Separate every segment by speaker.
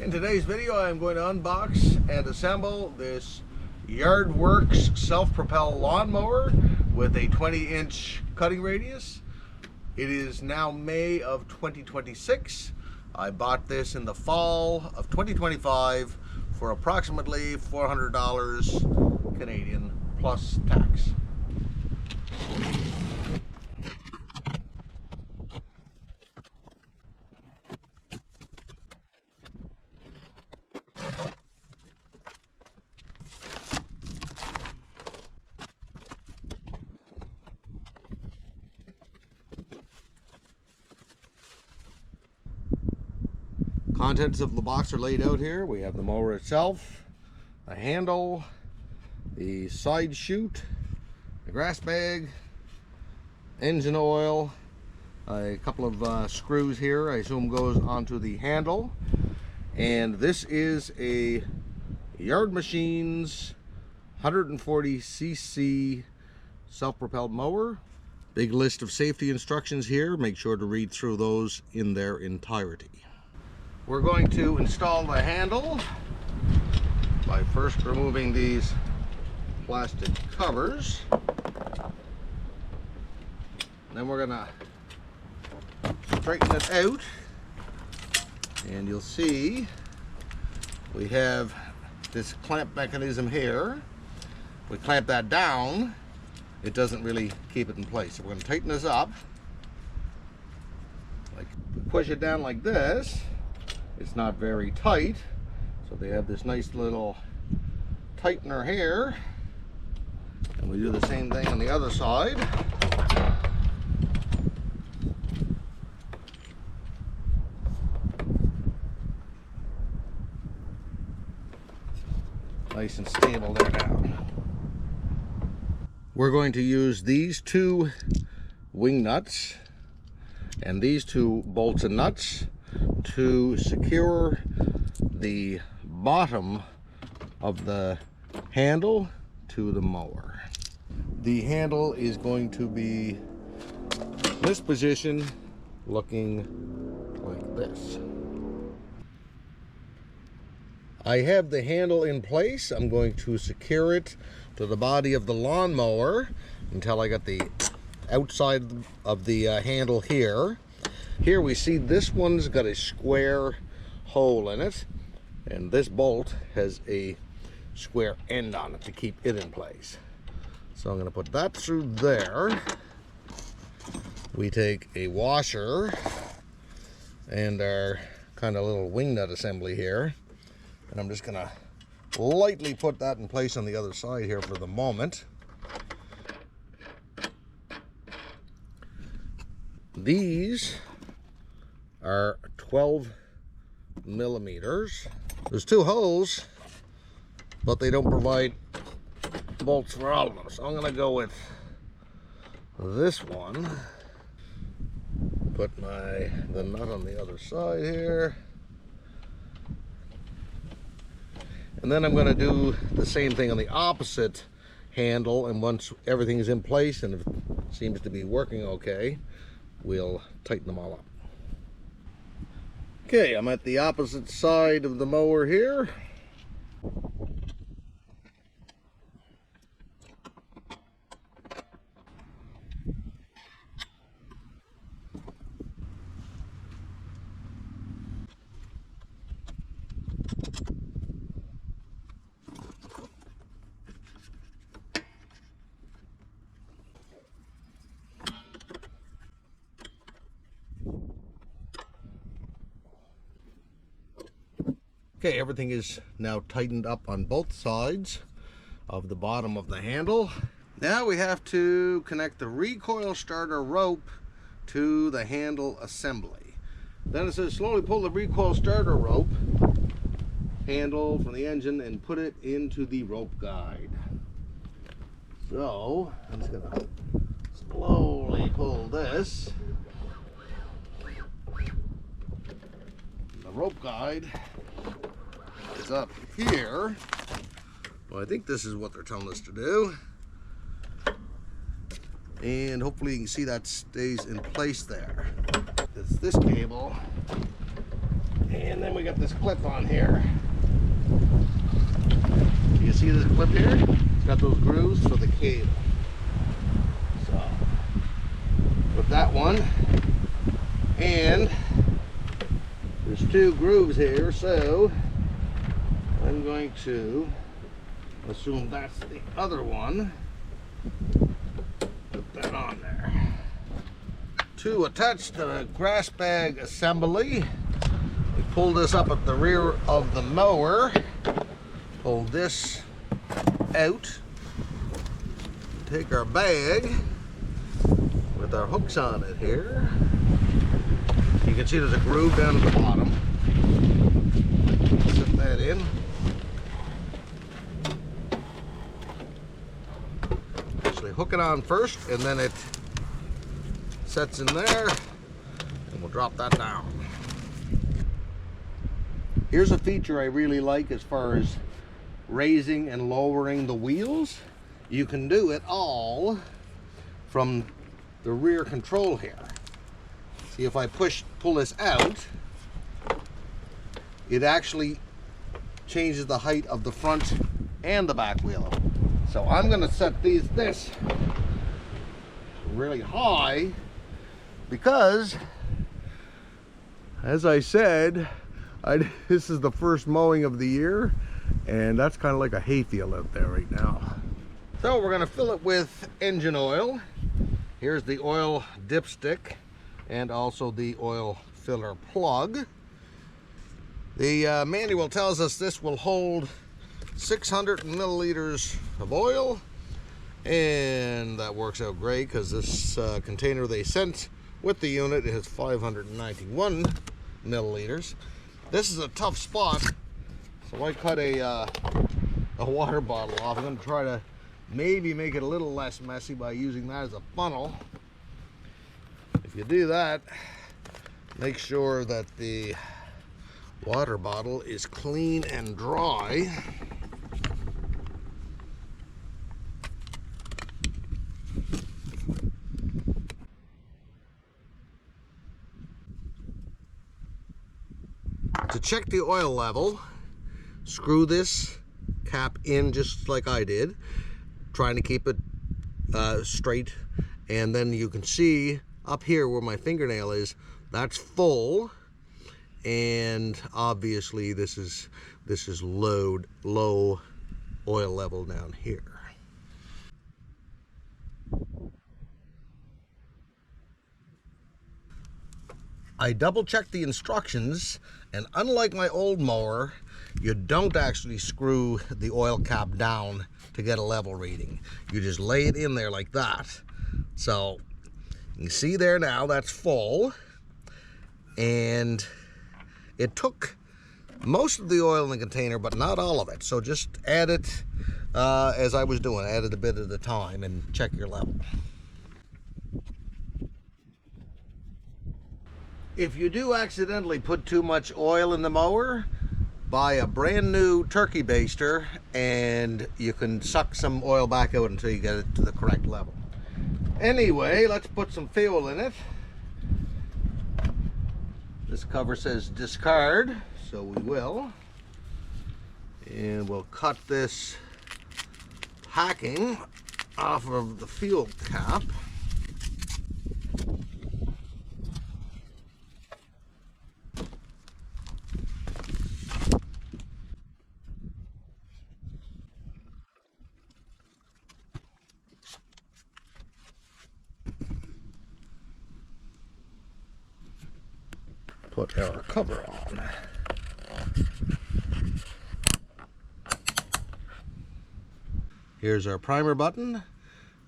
Speaker 1: In today's video, I'm going to unbox and assemble this Yardworks self-propelled lawnmower with a 20-inch cutting radius. It is now May of 2026. I bought this in the fall of 2025 for approximately $400 Canadian plus tax. Contents of the box are laid out here. We have the mower itself, the handle, the side chute, the grass bag, engine oil, a couple of screws here I assume goes onto the handle, and this is a Yard Machines 140cc self-propelled mower. Big list of safety instructions here. Make sure to read through those in their entirety. We're going to install the handle by first removing these plastic covers. Then we're gonna straighten it out, and you'll see we have this clamp mechanism here. We clamp that down, it doesn't really keep it in place. So we're going to tighten this up. Like, push it down like this. It's not very tight, so they have this nice little tightener here, and we do the same thing on the other side. Nice and stable there now. We're going to use these two wing nuts and these two bolts and nuts to secure the bottom of the handle to the mower. The handle is going to be this position, looking like this. I have the handle in place. I'm going to secure it to the body of the lawnmower until I got the outside of the handle here. Here we see this one's got a square hole in it, and this bolt has a square end on it to keep it in place. So I'm going to put that through there. We take a washer and our kind of little wing nut assembly here, and I'm just going to lightly put that in place on the other side here for the moment. These are 12 millimeters. There's two holes, but they don't provide bolts for all of them. So I'm going to go with this one. Put the nut on the other side here. And then I'm going to do the same thing on the opposite handle, and once everything is in place and it seems to be working okay, we'll tighten them all up. Okay, I'm at the opposite side of the mower here. Okay, everything is now tightened up on both sides of the bottom of the handle. Now we have to connect the recoil starter rope to the handle assembly. Then it says slowly pull the recoil starter rope handle from the engine and put it into the rope guide. So I'm just gonna slowly pull this. The rope guide is up here. Well, I think this is what they're telling us to do. And hopefully you can see that stays in place there. It's this cable And then we got this clip on here. You see this clip here? It's got those grooves for the cable. So, with that one, and there's two grooves here, so I'm going to assume that's the other one. Put that on there. To attach the grass bag assembly, we pull this up at the rear of the mower, pull this out, take our bag with our hooks on it here. You can see there's a groove down at the bottom. Set that in. Actually hook it on first, and then it sets in there, and we'll drop that down. Here's a feature I really like as far as raising and lowering the wheels. You can do it all from the rear control here. See, if I pull this out, it actually changes the height of the front and the back wheel. So I'm going to set this really high because, as I said, this is the first mowing of the year, and that's kind of like a hayfield out there right now. So we're going to fill it with engine oil. Here's the oil dipstick and also the oil filler plug. The manual tells us this will hold 600 milliliters of oil, and that works out great because this container they sent with the unit has 591 milliliters. This is a tough spot, so I cut a water bottle off. I'm going to try to maybe make it a little less messy by using that as a funnel. If you do that, make sure that the water bottle is clean and dry. To check the oil level, screw this cap in just like I did, trying to keep it straight, and then you can see up here where my fingernail is, that's full, and obviously this is low oil level down here. I double checked the instructions, and unlike my old mower, you don't actually screw the oil cap down to get a level reading. You just lay it in there like that. So you can see there now that's full, and it took most of the oil in the container, but not all of it. So just add it as I was doing, add it a bit at a time and check your level. If you do accidentally put too much oil in the mower, buy a brand new turkey baster and you can suck some oil back out until you get it to the correct level. Anyway, let's put some fuel in it. This cover says discard, so we will. And we'll cut this packing off of the fuel cap. Put our cover on. Here's our primer button,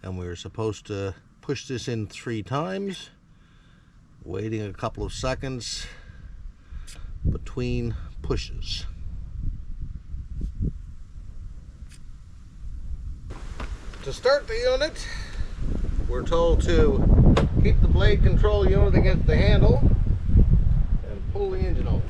Speaker 1: and we're supposed to push this in 3 times, waiting a couple of seconds between pushes. To start the unit, we're told to keep the blade control unit against the handle and pull the engine over.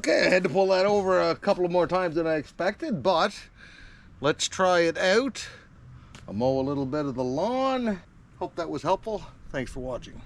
Speaker 1: Okay, I had to pull that over a couple of more times than I expected, but let's try it out. I'll mow a little bit of the lawn. Hope that was helpful. Thanks for watching.